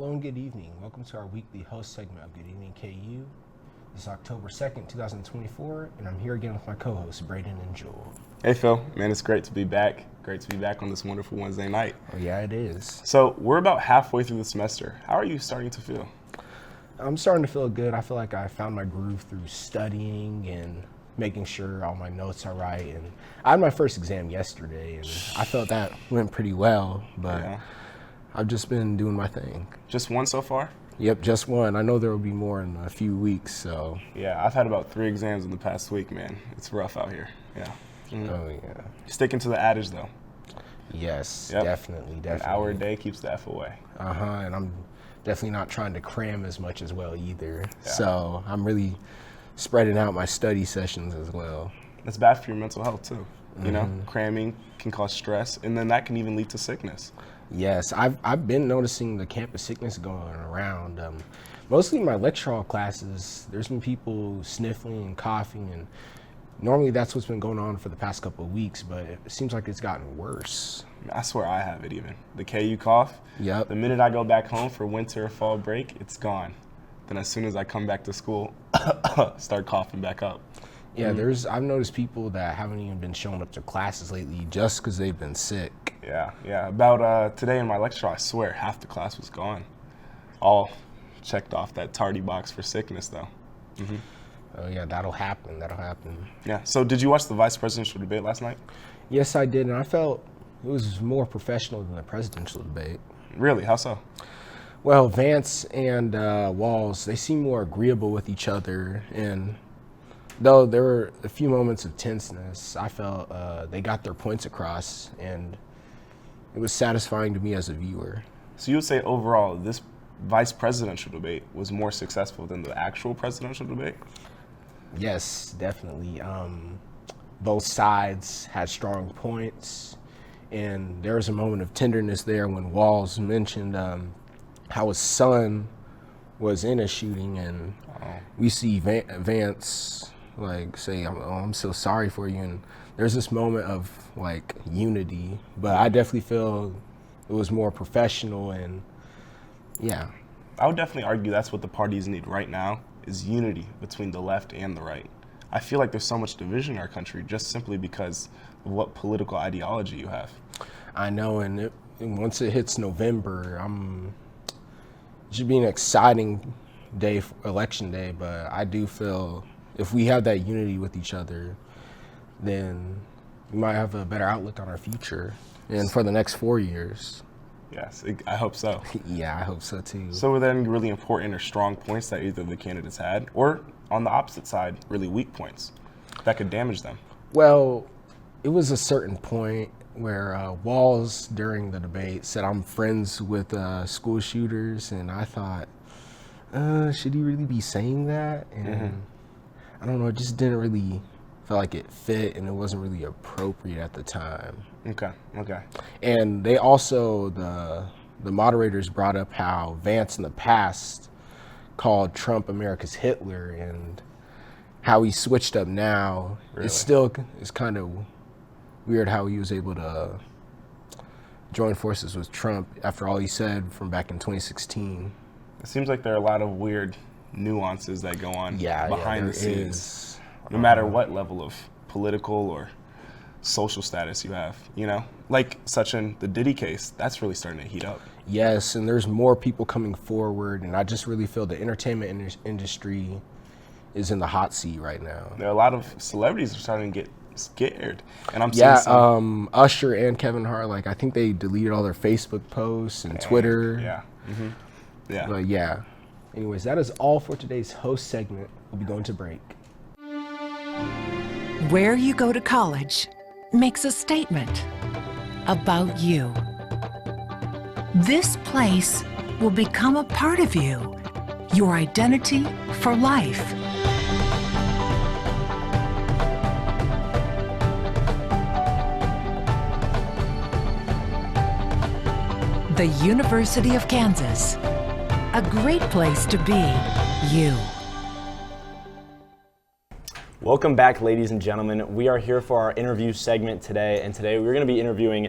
Hello and good evening. Welcome to our weekly host segment of Good Evening KU. This is October 2nd, 2024, and I'm here again with my co-hosts, Braden and Joel. Hey Phil, man, it's great to be back. Great to be back on this wonderful Wednesday night. Oh yeah, it is. So we're about halfway through the semester. How are you starting to feel? I'm starting to feel good. I feel like I found my groove through studying and making sure all my notes are right. And I had my first exam yesterday, and I felt that went pretty well, but yeah. I've just been doing my thing. Just one so far? Yep, just one. I know there will be more in a few weeks, so. Yeah, I've had about 3 exams in the past week, man. It's rough out here, yeah. Oh, yeah. Sticking to the adage, though. Yes, yep. Definitely. An hour a day keeps the F away. And I'm definitely not trying to cram as much as well either. Yeah. So I'm really spreading out my study sessions as well. It's bad for your mental health, too. You know, cramming can cause stress, and then that can even lead to sickness. Yes, I've been noticing the campus sickness going around. Mostly in my lecture hall classes, there's been people sniffling and coughing, and normally that's what's been going on for the past couple of weeks, but it seems like it's gotten worse. I swear I have it even. The KU cough, yep. The minute I go back home for winter or fall break, it's gone. Then as soon as I come back to school, start coughing back up. Yeah, I've noticed people that haven't even been showing up to classes lately just because they've been sick. Yeah. About today in my lecture, I swear half the class was gone. All checked off that tardy box for sickness, though. Oh yeah, that'll happen. Yeah. So did you watch the vice presidential debate last night? Yes, I did, and I felt it was more professional than the presidential debate. Really? How so? Well, Vance and Walz, they seem more agreeable with each other, and though there were a few moments of tenseness, I felt they got their points across, and it was satisfying to me as a viewer. So you would say overall this vice presidential debate was more successful than the actual presidential debate? Yes, definitely. Both sides had strong points, and there was a moment of tenderness there when Walz mentioned how his son was in a shooting, and we see Vance like say, I'm so sorry for you, and there's this moment of like unity, but I definitely feel it was more professional, and yeah. I would definitely argue that's what the parties need right now, is unity between the left and the right. I feel like there's so much division in our country just simply because of what political ideology you have. I know, and once it hits November, it should be an exciting day, election day, but I do feel if we have that unity with each other, then we might have a better outlook on our future and for the next 4 years. Yes, I hope so. Yeah, I hope so too. So were there any really important or strong points that either of the candidates had, or on the opposite side, really weak points that could damage them? Well, it was a certain point where Walz during the debate said, I'm friends with school shooters, and I thought, should he really be saying that? And I don't know, it just didn't really feel like it fit, and it wasn't really appropriate at the time. Okay. And they also, the moderators brought up how Vance in the past called Trump America's Hitler, and how he switched up now. Really? It's kind of weird how he was able to join forces with Trump after all he said from back in 2016. It seems like there are a lot of weird nuances that go on behind the scenes, no matter what level of political or social status you have, you know? Like such in the Diddy case, that's really starting to heat up. Yes, and there's more people coming forward, and I just really feel the entertainment industry is in the hot seat right now. There are a lot of celebrities are starting to get scared, and I'm seeing some. Usher and Kevin Hart, like I think they deleted all their Facebook posts and Twitter. Yeah. But yeah. Anyways, that is all for today's host segment. We'll be going to break. Where you go to college makes a statement about you. This place will become a part of you, your identity for life. The University of Kansas, a great place to be you. Welcome back, ladies and gentlemen. We are here for our interview segment today, and today we're going to be interviewing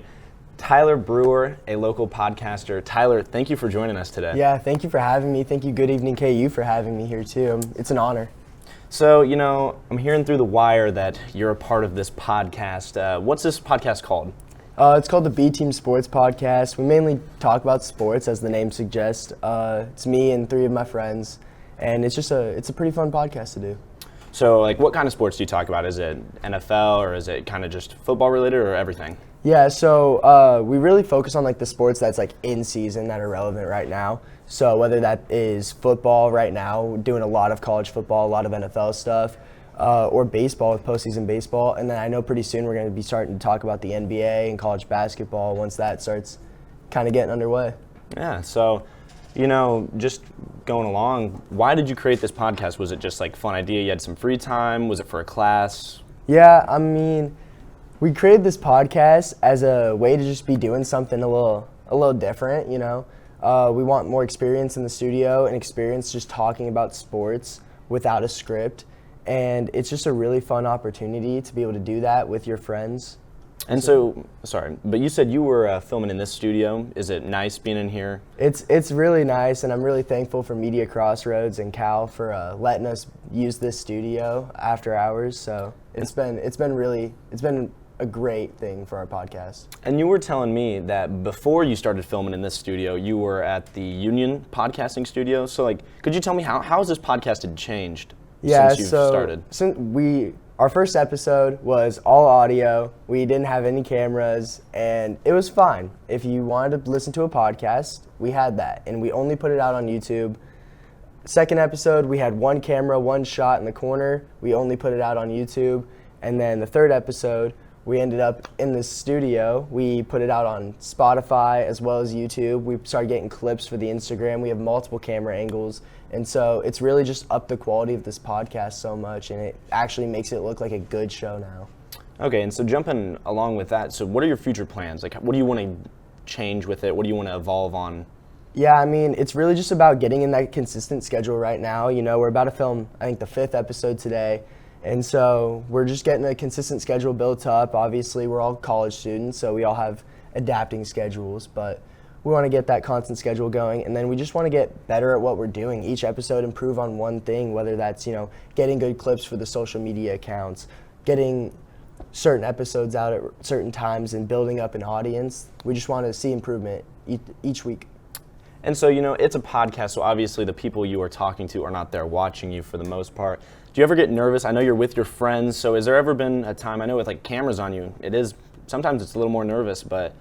Tyler Brewer, a local podcaster. Tyler, thank you for joining us today. Yeah, thank you for having me. Thank you, Good Evening KU, for having me here too. It's an honor. So, I'm hearing through the wire that you're a part of this podcast. What's this podcast called? It's called the B Team Sports Podcast. We mainly talk about sports, as the name suggests. It's me and 3 of my friends, and it's a pretty fun podcast to do. So, what kind of sports do you talk about? Is it NFL, or is it kind of just football related, or everything? Yeah, so we really focus on the sports that's in season that are relevant right now. So whether that is football right now, we're doing a lot of college football, a lot of NFL stuff, or baseball with postseason baseball. And then I know pretty soon we're going to be starting to talk about the NBA and college basketball once that starts kind of getting underway. Yeah, so, just going along, why did you create this podcast? Was it just fun idea? You had some free time? Was it for a class? Yeah, I mean, we created this podcast as a way to just be doing something a little different, We want more experience in the studio and experience just talking about sports without a script. And it's just a really fun opportunity to be able to do that with your friends. And so, sorry, but you said you were filming in this studio. Is it nice being in here? It's really nice, and I'm really thankful for Media Crossroads and Cal for letting us use this studio after hours. So it's been a great thing for our podcast. And you were telling me that before you started filming in this studio, you were at the Union podcasting studio. So could you tell me how has this podcast had changed since you've started? Our first episode was all audio. We didn't have any cameras, and it was fine. If you wanted to listen to a podcast, we had that, and we only put it out on YouTube. Second episode, we had 1 camera, 1 shot in the corner. We only put it out on YouTube. And then the third episode, we ended up in the studio. We put it out on Spotify as well as YouTube. We started getting clips for the Instagram. We have multiple camera angles. And so it's really just upped the quality of this podcast so much, and it actually makes it look like a good show now. Okay, and so jumping along with that, so what are your future plans? What do you want to change with it? What do you want to evolve on? Yeah, I mean, it's really just about getting in that consistent schedule right now. We're about to film, I think, the 5th episode today. And so we're just getting a consistent schedule built up. Obviously, we're all college students, so we all have adapting schedules, but we want to get that constant schedule going, and then we just want to get better at what we're doing. Each episode improve on one thing, whether that's, getting good clips for the social media accounts, getting certain episodes out at certain times and building up an audience. We just want to see improvement each week. And so, it's a podcast, so obviously the people you are talking to are not there watching you for the most part. Do you ever get nervous? I know you're with your friends, so has there ever been a time, I know with cameras on you, sometimes it's a little more nervous, but...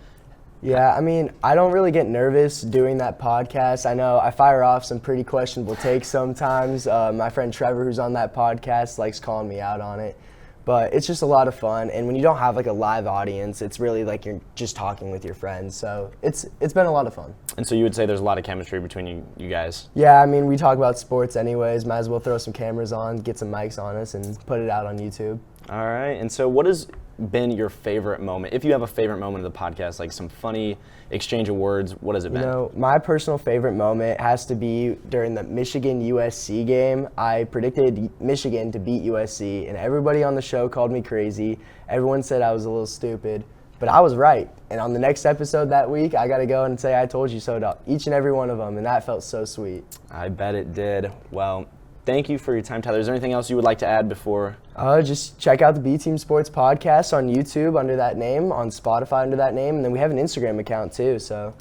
Yeah, I mean, I don't really get nervous doing that podcast. I know I fire off some pretty questionable takes sometimes. My friend Trevor, who's on that podcast, likes calling me out on it. But it's just a lot of fun, and when you don't have a live audience, it's really you're just talking with your friends. So it's been a lot of fun. And so you would say there's a lot of chemistry between you guys? Yeah, I mean, we talk about sports anyways. Might as well throw some cameras on, get some mics on us, and put it out on YouTube. All right, and so what has been your favorite moment? If you have a favorite moment of the podcast, some funny exchange of words, what has it been? My personal favorite moment has to be during the Michigan-USC game. I predicted Michigan to beat USC, and everybody on the show called me crazy. Everyone said I was a little stupid, but I was right. And on the next episode that week, I got to go and say I told you so to each and every one of them, and that felt so sweet. I bet it did. Well, thank you for your time, Tyler. Is there anything else you would like to add before? Just check out the B Team Sports Podcast on YouTube under that name, on Spotify under that name, and then we have an Instagram account too. So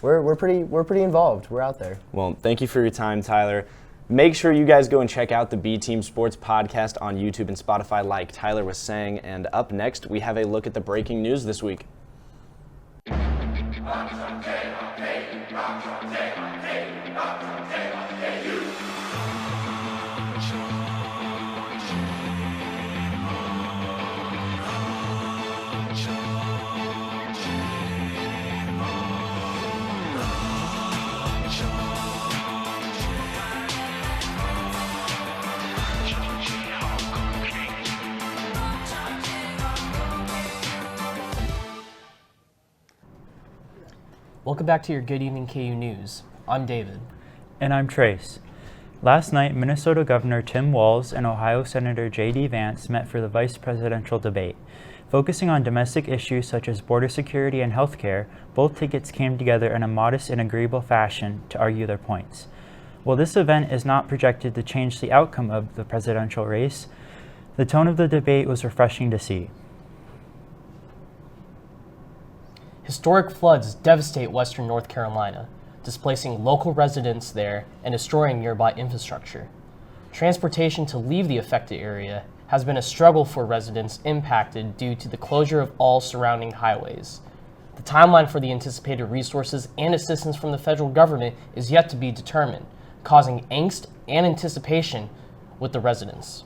we're pretty involved. We're out there. Well, thank you for your time, Tyler. Make sure you guys go and check out the B Team Sports Podcast on YouTube and Spotify, like Tyler was saying. And up next, we have a look at the breaking news this week. Welcome back to your Good Evening KU News. I'm David. And I'm Trace. Last night, Minnesota Governor Tim Walz and Ohio Senator J.D. Vance met for the vice presidential debate. Focusing on domestic issues such as border security and healthcare, both tickets came together in a modest and agreeable fashion to argue their points. While this event is not projected to change the outcome of the presidential race, the tone of the debate was refreshing to see. Historic floods devastate western North Carolina, displacing local residents there and destroying nearby infrastructure. Transportation to leave the affected area has been a struggle for residents impacted due to the closure of all surrounding highways. The timeline for the anticipated resources and assistance from the federal government is yet to be determined, causing angst and anticipation with the residents.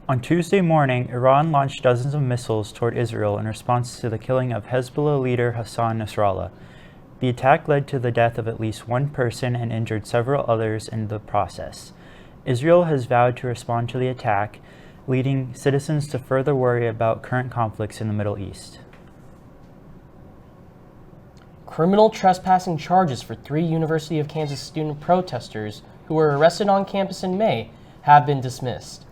On Tuesday morning, Iran launched dozens of missiles toward Israel in response to the killing of Hezbollah leader Hassan Nasrallah. The attack led to the death of at least one person and injured several others in the process. Israel has vowed to respond to the attack, leading citizens to further worry about current conflicts in the Middle East. Criminal trespassing charges for 3 University of Kansas student protesters who were arrested on campus in May have been dismissed.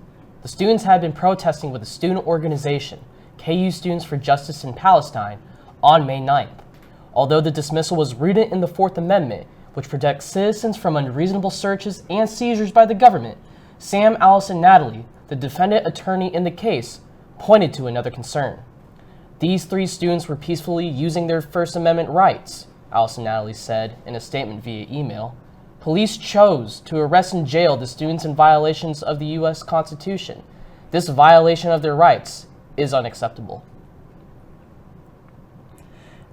The students had been protesting with the student organization, KU Students for Justice in Palestine, on May 9th. Although the dismissal was rooted in the Fourth Amendment, which protects citizens from unreasonable searches and seizures by the government, Sam, Alice, and Natalie, the defendant attorney in the case, pointed to another concern. These 3 students were peacefully using their First Amendment rights, Alice and Natalie said in a statement via email. Police chose to arrest and jail the students in violations of the U.S. Constitution. This violation of their rights is unacceptable.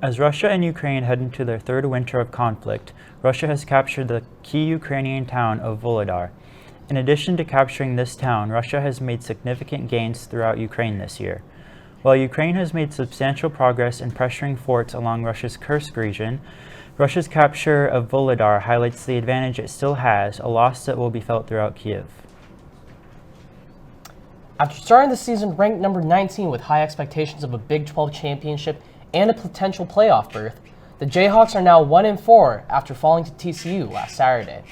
As Russia and Ukraine head into their third winter of conflict, Russia has captured the key Ukrainian town of Volodar. In addition to capturing this town, Russia has made significant gains throughout Ukraine this year. While Ukraine has made substantial progress in pressuring forts along Russia's Kursk region, Russia's capture of Volodar highlights the advantage it still has, a loss that will be felt throughout Kiev. After starting the season ranked number 19 with high expectations of a Big 12 championship and a potential playoff berth, the Jayhawks are now 1-4 after falling to TCU last Saturday.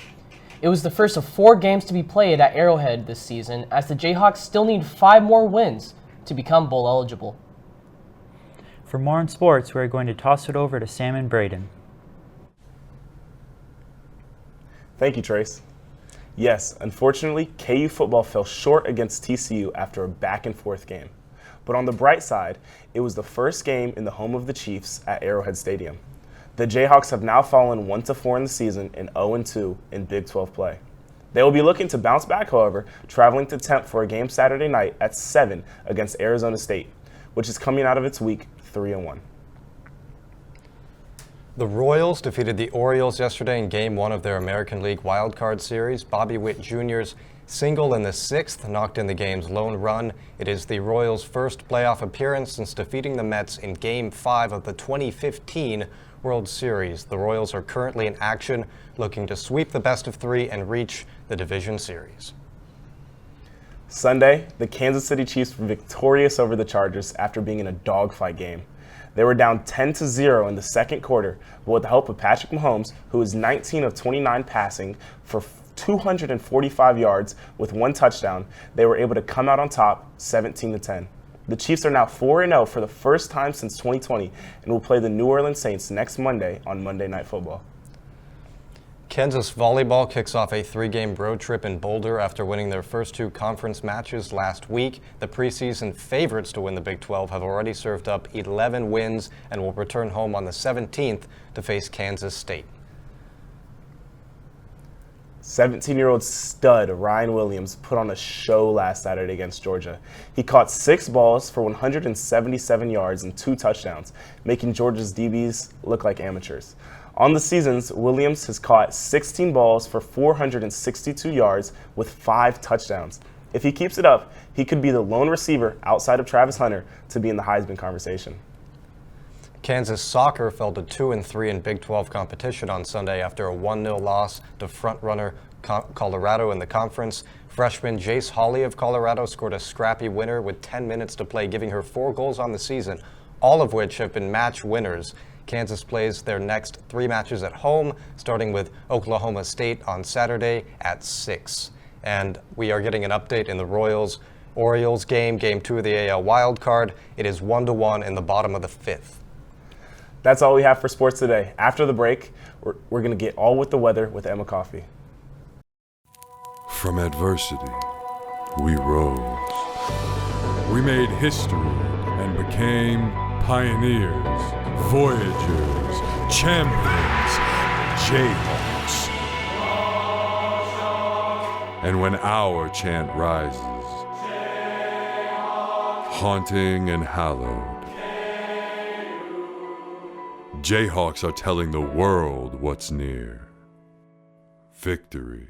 It was the first of 4 games to be played at Arrowhead this season, as the Jayhawks still need 5 more wins to become bowl eligible. For more on sports, we're going to toss it over to Sam and Braden. Thank you, Trace. Yes, unfortunately, KU football fell short against TCU after a back-and-forth game. But on the bright side, it was the first game in the home of the Chiefs at Arrowhead Stadium. The Jayhawks have now fallen 1-4 in the season and 0-2 in Big 12 play. They will be looking to bounce back, however, traveling to Temp for a game Saturday night at 7 against Arizona State, which is coming out of its week 3-1. The Royals defeated the Orioles yesterday in Game 1 of their American League wildcard series. Bobby Witt Jr.'s single in the 6th knocked in the game's lone run. It is the Royals' first playoff appearance since defeating the Mets in Game 5 of the 2015 World Series. The Royals are currently in action, looking to sweep the best-of-3 and reach the division series. Sunday, the Kansas City Chiefs were victorious over the Chargers after being in a dogfight game. They were down 10-0 in the second quarter, but with the help of Patrick Mahomes, who was 19 of 29 passing for 245 yards with 1 touchdown, they were able to come out on top 17-10. The Chiefs are now 4-0 for the first time since 2020 and will play the New Orleans Saints next Monday on Monday Night Football. Kansas volleyball kicks off a 3-game road trip in Boulder after winning their first 2 conference matches last week. The preseason favorites to win the Big 12 have already served up 11 wins and will return home on the 17th to face Kansas State. 17-year-old stud Ryan Williams put on a show last Saturday against Georgia. He caught 6 balls for 177 yards and 2 touchdowns, making Georgia's DBs look like amateurs. On the seasons, Williams has caught 16 balls for 462 yards with 5 touchdowns. If he keeps it up, he could be the lone receiver outside of Travis Hunter to be in the Heisman conversation. Kansas soccer fell to 2-3 in Big 12 competition on Sunday after a 1-0 loss to frontrunner Colorado in the conference. Freshman Jace Hawley of Colorado scored a scrappy winner with 10 minutes to play, giving her 4 goals on the season, all of which have been match winners. Kansas plays their next 3 matches at home, starting with Oklahoma State on Saturday at 6. And we are getting an update in the Royals' Orioles game, Game 2 of the AL Wild Card. It is 1-1 in the bottom of the 5th. That's all we have for sports today. After the break, we're going to get all with the weather with Emma Coffee. From adversity, we rose. We made history and became pioneers, voyagers, champions, Jayhawks. And when our chant rises, haunting and hallowed, Jayhawks are telling the world what's near. Victory.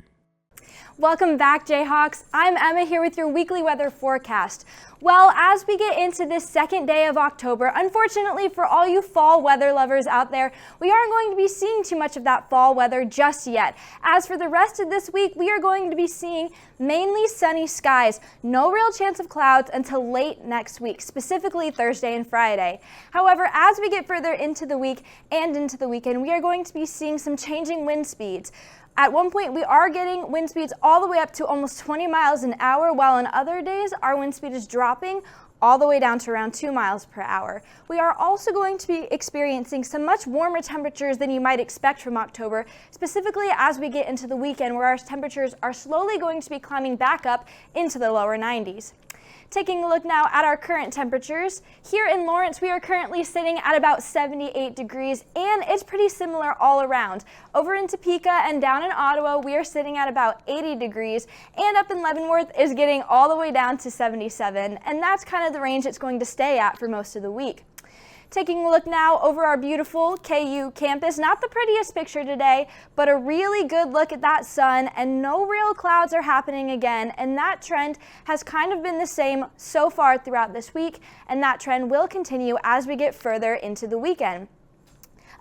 Welcome back, Jayhawks. I'm Emma here with your weekly weather forecast. Well, as we get into this second day of October, unfortunately for all you fall weather lovers out there, we aren't going to be seeing too much of that fall weather just yet. As for the rest of this week, we are going to be seeing mainly sunny skies. No real chance of clouds until late next week, specifically Thursday and Friday. However, as we get further into the week and into the weekend, we are going to be seeing some changing wind speeds. At one point, we are getting wind speeds all the way up to almost 20 miles an hour, while on other days, our wind speed is dropping all the way down to around 2 miles per hour. We are also going to be experiencing some much warmer temperatures than you might expect from October, specifically as we get into the weekend, where our temperatures are slowly going to be climbing back up into the lower 90s. Taking a look now at our current temperatures. Here in Lawrence, we are currently sitting at about 78 degrees, and it's pretty similar all around. Over in Topeka and down in Ottawa, we are sitting at about 80 degrees, and up in Leavenworth is getting all the way down to 77, and that's kind of the range it's going to stay at for most of the week. Taking a look now over our beautiful KU campus, not the prettiest picture today, but a really good look at that sun, and no real clouds are happening again, and that trend has kind of been the same so far throughout this week, and that trend will continue as we get further into the weekend.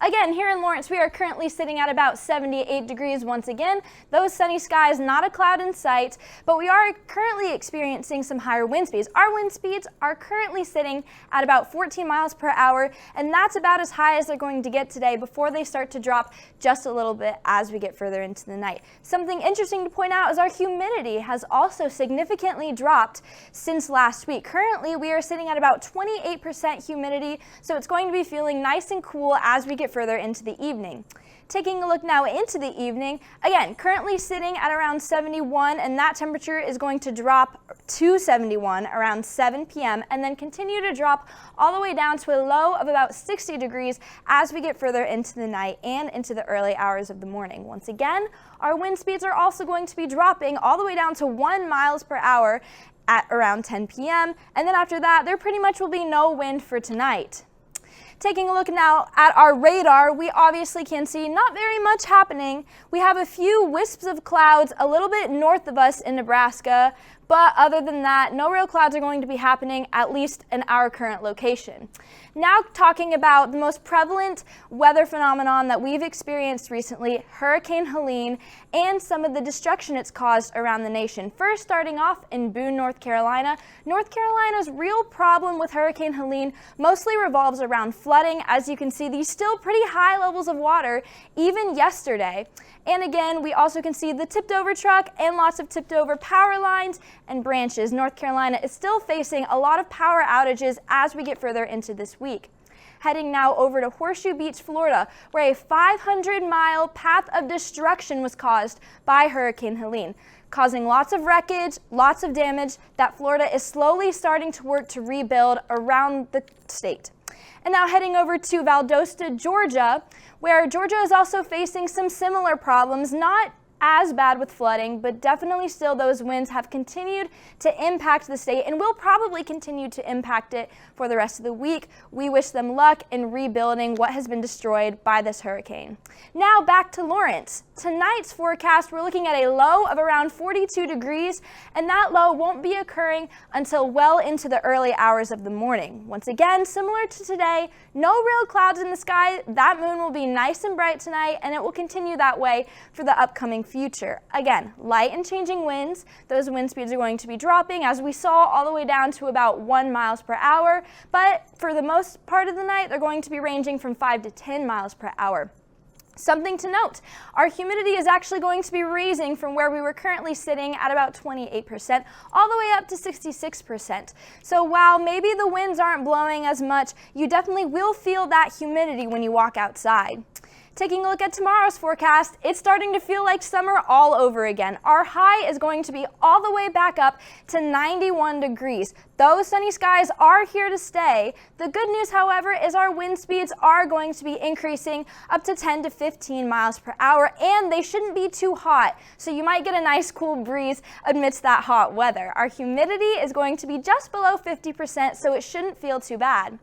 Again, here in Lawrence, we are currently sitting at about 78 degrees once again. Those sunny skies, not a cloud in sight, but we are currently experiencing some higher wind speeds. Our wind speeds are currently sitting at about 14 miles per hour, and that's about as high as they're going to get today before they start to drop just a little bit as we get further into the night. Something interesting to point out is our humidity has also significantly dropped since last week. Currently, we are sitting at about 28% humidity, so it's going to be feeling nice and cool as we get further into the evening. Taking a look now into the evening, again, currently sitting at around 71, and that temperature is going to drop to 71 around 7 p.m. and then continue to drop all the way down to a low of about 60 degrees as we get further into the night and into the early hours of the morning. Once again, our wind speeds are also going to be dropping all the way down to 1 miles per hour at around 10 p.m. and then after that, there pretty much will be no wind for tonight. Taking a look now at our radar, we obviously can see not very much happening. We have a few wisps of clouds a little bit north of us in Nebraska, but other than that, no real clouds are going to be happening, at least in our current location. Now talking about the most prevalent weather phenomenon that we've experienced recently, Hurricane Helene, and some of the destruction it's caused around the nation. First, starting off in Boone, North Carolina. North Carolina's real problem with Hurricane Helene mostly revolves around flooding. As you can see, these still pretty high levels of water, even yesterday. And again, we also can see the tipped over truck and lots of tipped over power lines and branches. North Carolina is still facing a lot of power outages as we get further into this week. Heading now over to Horseshoe Beach, Florida, where a 500-mile path of destruction was caused by Hurricane Helene, causing lots of wreckage, lots of damage that Florida is slowly starting to work to rebuild around the state. And now heading over to Valdosta, Georgia, where Georgia is also facing some similar problems, not as bad with flooding, but definitely still those winds have continued to impact the state and will probably continue to impact it for the rest of the week. We wish them luck in rebuilding what has been destroyed by this hurricane. Now back to Lawrence. Tonight's forecast, we're looking at a low of around 42 degrees, and that low won't be occurring until well into the early hours of the morning. Once again, similar to today, no real clouds in the sky. That moon will be nice and bright tonight, and it will continue that way for the upcoming future. Again, light and changing winds. Those wind speeds are going to be dropping, as we saw, all the way down to about 1 miles per hour, but for the most part of the night, they're going to be ranging from 5 to 10 miles per hour. Something to note, our humidity is actually going to be raising from where we were currently sitting at about 28% all the way up to 66%. So while maybe the winds aren't blowing as much, you definitely will feel that humidity when you walk outside. Taking a look at tomorrow's forecast, it's starting to feel like summer all over again. Our high is going to be all the way back up to 91 degrees. Those sunny skies are here to stay. The good news, however, is our wind speeds are going to be increasing up to 10 to 15 miles per hour, and they shouldn't be too hot, so you might get a nice cool breeze amidst that hot weather. Our humidity is going to be just below 50%, so it shouldn't feel too bad.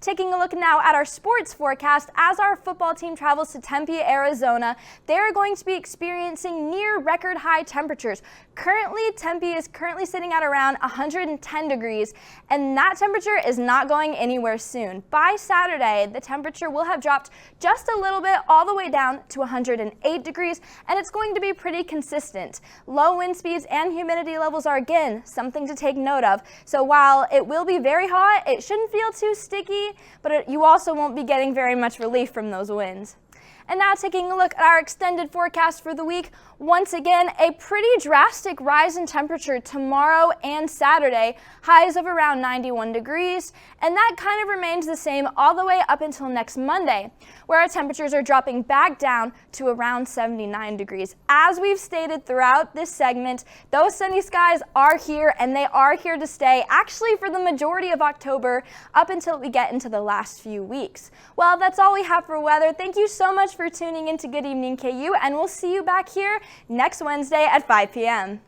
Taking a look now at our sports forecast, as our football team travels to Tempe, Arizona, they're going to be experiencing near record high temperatures. Currently, Tempe is sitting at around 110 degrees, and that temperature is not going anywhere soon. By Saturday, the temperature will have dropped just a little bit all the way down to 108 degrees, and it's going to be pretty consistent. Low wind speeds and humidity levels are, again, something to take note of. So while it will be very hot, it shouldn't feel too sticky, but you also won't be getting very much relief from those winds. And now taking a look at our extended forecast for the week, once again, a pretty drastic rise in temperature tomorrow and Saturday, highs of around 91 degrees, and that kind of remains the same all the way up until next Monday, where our temperatures are dropping back down to around 79 degrees. As we've stated throughout this segment, those sunny skies are here, and they are here to stay, actually for the majority of October, up until we get into the last few weeks. Well, that's all we have for weather. Thank you so much for tuning in to Good Evening KU, and we'll see you back here next Wednesday at 5 p.m.